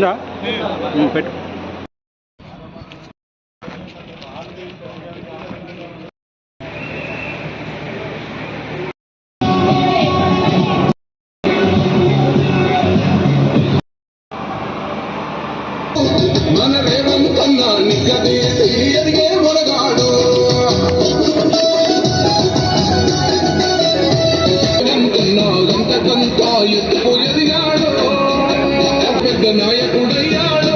ఉందా పెట్టు. మన రేవంతన్నా నిగ్గదీసి ఎదిగే మొనగాడు రేవంతన్నా గంటకంతా ఎత్తుకు ఎదిగాడు పెద్ద నాయకుడయ్యాడు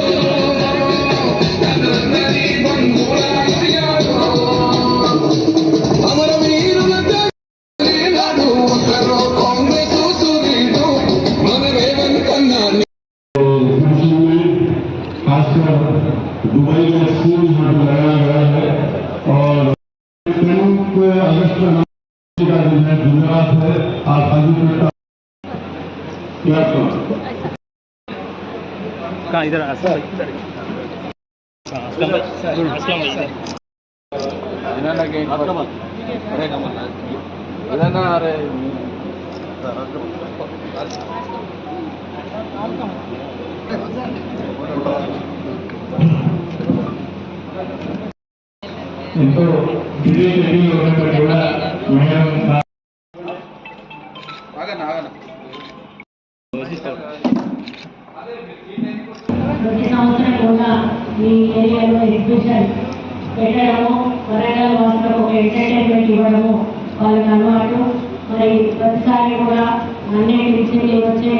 అమరవీరుల నాడు ఒకరో కాంగ్రెస్ సూర్యుడు మన రేవంతన్నా दुबई में स्कूल लगाया गया है और प्रमुख अगस्त का दिन है गुजरात है आजादी इधर ఎంతో బిజీ షెడ్యూల్ ఉన్నప్పటికీ కూడా మేము ప్రతి సంవత్సరం కూడా ఈ ఏరియాలో ఎగ్జిబిషన్ పెట్టడము, వరంగల్ వాసులకు ఒక ఎంటర్టైన్మెంట్ ఇవ్వడము వాళ్ళకి అలవాటు. మరి ప్రతిసారి కూడా అన్నింటి వచ్చే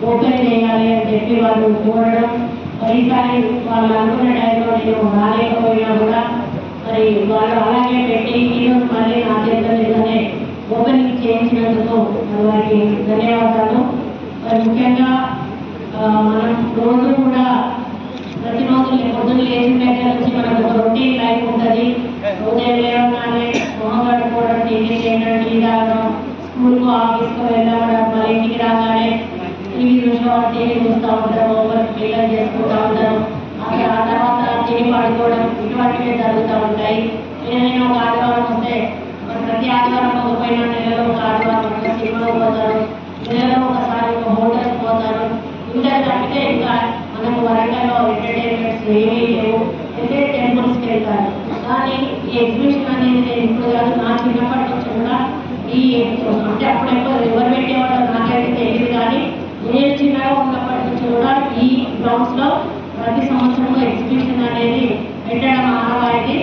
ఓపెన్ చేయాలి అని చెప్పి వాళ్ళు కోరడం. ఈసారి వాళ్ళు అనుకున్న టైంలో నేను రాలేకపోయినా కూడా మరి వాళ్ళు అలాగే పెట్టి ఈరోజు మళ్ళీ నా చేతుల మీదనే ఓపెనింగ్ చేయించినందుకు వారికి ధన్యవాదాలు. మరి ముఖ్యంగా మనం రోజు కూడా ప్రతిరోజు పొద్దున్న లేచిన దగ్గర నుంచి మనకు ఒక రొటీన్ లైఫ్ ఉంటుంది. ఉదయం లేవగానే మొహం కట్టుకోవడం, టీవీ చేయడం, టీ తాగడం, స్కూల్కు ఆఫీస్కు వెళ్ళడం, మరి ఇంటికి రాగానే టీవీ చూసుకోవడం, టీవీ చూస్తూ ఉంటారు, హోంవర్క్ క్లియర్ చేసుకుంటూ ఉంటారు. ఆ తర్వాత తిని పడుకోవడం, ఇటువంటివి జరుగుతూ ఉంటాయి. నేను ఒక ఆదివారం వస్తే ప్రతి ఆదివారం పోయిన నెలలో ఒక ఆదివారం సినిమాకి పోతారు, నెలలో ఒకసారి ఒక హోటల్కి పోతారు. ఇంకా తప్పితే ఇంకా మనకు వరంగల్లో ఎంటర్టైన్మెంట్స్ ఏమీ లేవు. అయితే టెంపుల్స్కి వెళ్తారు. కానీ ఈ ఎగ్జిబిషన్ అనేది నేను ఇప్పుడు కాదు, నా చిన్నప్పటి నుంచి కూడా ఈ అంటే అప్పుడెప్పుడు ఎవరు పెట్టేవాళ్ళో నాకైతే తెలియదు. కానీ నేను చిన్నగా ఉన్నప్పటి నుంచి కూడా ఈ గ్రౌండ్స్లో ప్రతి సంవత్సరం ఎగ్జిబిషన్ అనేది పెట్టడం ఆనవాయితీ.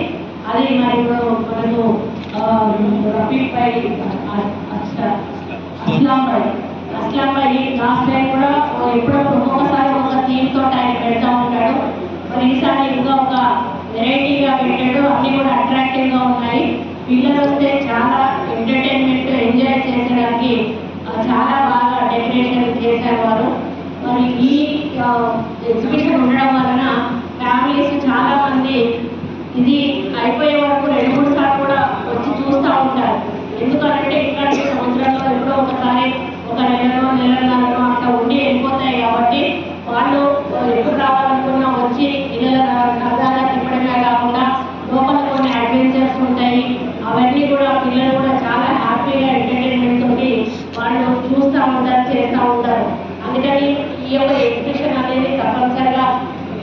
అది మరి ఇప్పుడు మనకు రఫీక్ భాయ్ అస్లాం భాయ్ లాస్ట్ టైం కూడా ఎప్పుడప్పుడు ఒక్కొక్కసారి ఒక థీమ్ తోటి ఆయన పెడతా ఉంటాడు. మరి ఈసారి ఇంకా ఒక వెరైటీగా పెట్టాడు. అన్ని కూడా అట్రాక్టివ్గా ఉన్నాయి. పిల్లలు వస్తే చాలా ఎంటర్టైన్మెంట్ ఎంజాయ్ చేసేదానికి చాలా బాగా డెకరేషన్ చేశారు వారు. మరి ఈ ఎగ్జిబిషన్ ఉండడం వలన ఫ్యామిలీస్ చాలా మంది ఇది అయిపోయే వరకు 2-3 సార్లు కూడా వచ్చి చూస్తూ ఉంటారు. ఎందుకంటే ఇట్లాంటి సంవత్సరంలో ఎప్పుడో ఒకసారి ఒక నెలన్నరలో అట్లా ఉండి వెళ్ళిపోతాయి. కాబట్టి వాళ్ళు ఎప్పుడు రావాలనుకున్నా వచ్చి ఇళ్ళ సరదాగా తిప్పడమే కాకుండా లోపల కొన్ని అడ్వెంచర్స్ ఉంటాయి. అవన్నీ కూడా పిల్లలు కూడా చాలా హ్యాపీగా ఎంటర్టైన్మెంట్ తోటి వాళ్ళు చూస్తూ ఉంటారు, చేస్తూ ఉంటారు. అందుకని ఈ యొక్క ఎగ్జిబిషన్ అనేది తప్పనిసరిగా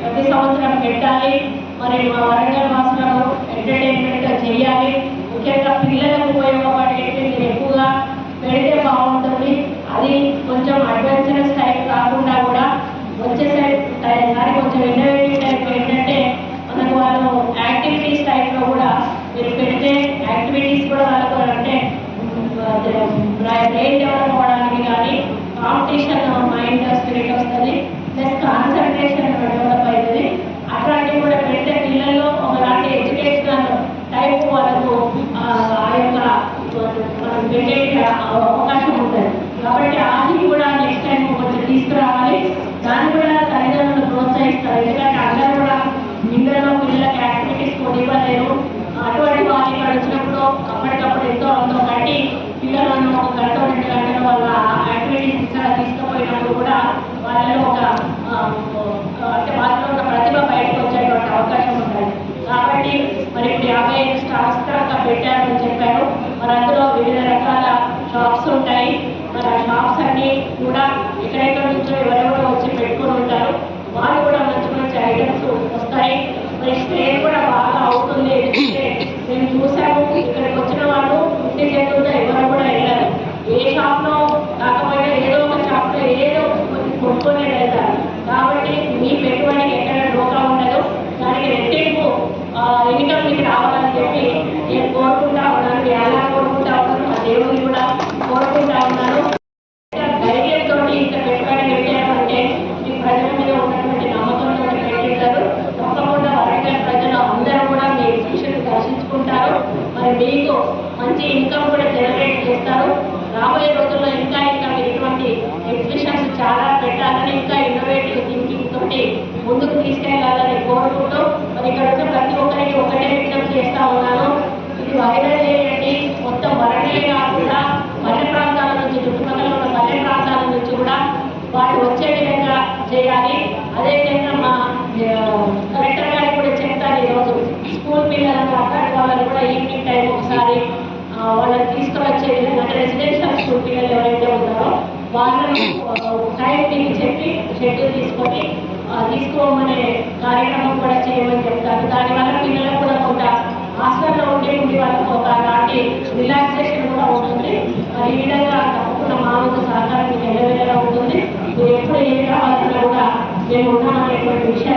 ప్రతి సంవత్సరం పెట్టాలి. మరి మా వరంగల్ వాసులను ఎంటర్టైన్మెంట్ చేయాలి. ముఖ్యంగా పిల్లలకు ఉపయోగపడేవి మీరు ఎక్కువగా పెడితే బాగుంటుంది. అది కొంచెం అడ్వెంచరస్ టైప్ కాకుండా కూడా వచ్చేసరి కొంచెం ఇన్నోవేటివ్ టైప్ ఏంటంటే మనకు వాళ్ళు యాక్టివిటీస్ టైప్లో కూడా మీరు పెడితే యాక్టివిటీస్ కూడా వాళ్ళకు అంటే బ్రెయిన్ డెవలప్ అవ్వడానికి కానీ కాంపిటీషన్ మైండ్ స్పిరిట్ వస్తుంది, ప్లస్ కాన్సన్ట్రేషన్ డెవలప్ అవుతుంది. అట్లాంటివి కూడా పెడితే పిల్లల్లో ఒకలాంటి ఎడ్యుకేషనల్ టైప్ వాళ్ళకు ఆ యొక్క మనం పెట్టే అవకాశం ఉంటుంది. కాబట్టి అది కూడా నెక్స్ట్ టైం కొంచెం తీసుకురావాలి. దాన్ని కూడా తల్లిదండ్రులు ప్రోత్సహిస్తారు. ఎందుకంటే అందరూ కూడా ఇందులో పిల్లలకి యాక్టివిటీస్ కొనివ్వలేరు. అటువంటి వాళ్ళు ఇక్కడ వచ్చినప్పుడు అప్పటికప్పుడు ఎంతో అంతో కట్టి పిల్లలను ఒక గంట 2 గంటలు వాళ్ళ యాక్టివిటీస్ తీసుకుపోయినప్పుడు కూడా వాళ్ళలో ఒక అంటే వాళ్ళలో ఒక ప్రతిభ బయటకు వచ్చేటువంటి అవకాశం ఉంటుంది. కాబట్టి మరి ఇప్పుడు 55 స్టాల్స్ దాకా పెట్టారని చెప్పారు. మరి అందులో వివిధ రకాల షాప్స్ ఉంటాయి. మరి ఆ షాప్స్ అన్ని కూడా ఎక్కడెక్కడ నుంచో ఎవరెవరో వచ్చి పెట్టుకుని ఉంటారు. వాళ్ళు మంచి ఇన్కమ్ కూడా జనరేట్ చేస్తారు. రాబోయే రోజుల్లో ఇంకా మీరు ఇటువంటి ఎగ్జిబిషన్స్ చాలా పెట్టాలని, ఇంకా ఇన్నోవేటివ్ థింకింగ్ తోటి ముందుకు తీసుకెళ్లాలని కోరుకుంటూ మరి ఇక్కడ ఉన్న ప్రతి ఒక్కరికి ఒకటే విజ్ఞప్తి చేస్తా ఉన్నాను. ఇది వైరల్ చేయండి. మొత్తం వరంగల్ కాకుండా పల్లె ప్రాంతాల నుంచి, చుట్టుపక్కల ఉన్న పల్లె ప్రాంతాల నుంచి కూడా వాళ్ళు వచ్చే విధంగా చేయాలి. అదేవిధంగా మా కలెక్టర్ గారికి కూడా చెప్తాను, ఈరోజు స్కూల్ పిల్లలను అక్కడి వాళ్ళని కూడా ఈవినింగ్ టైం ఒకసారి వాళ్ళని తీసుకువచ్చే విధంగా, అంటే రెసిడెన్షియల్ స్కూల్ పిల్లలు ఎవరైతే ఉన్నారో వాళ్ళని టైం మీకు చెప్పి షెడ్యూల్ తీసుకోమనే కార్యక్రమం కూడా చేయమని చెప్తారు. దానివల్ల పిల్లలకు కూడా కొంత హాస్టల్లో ఉండి వాళ్ళకు ఒక నాటి రిలాక్సేషన్ కూడా ఉంటుంది. మరి ఈ విధంగా తప్పకుండా మా వంతు సహకారం మీకు ఎల్లవేళలా ఉంటుంది. మీరు ఎప్పుడు ఏం కావాలన్నా కూడా మేము ఉన్నామనేటువంటి విషయం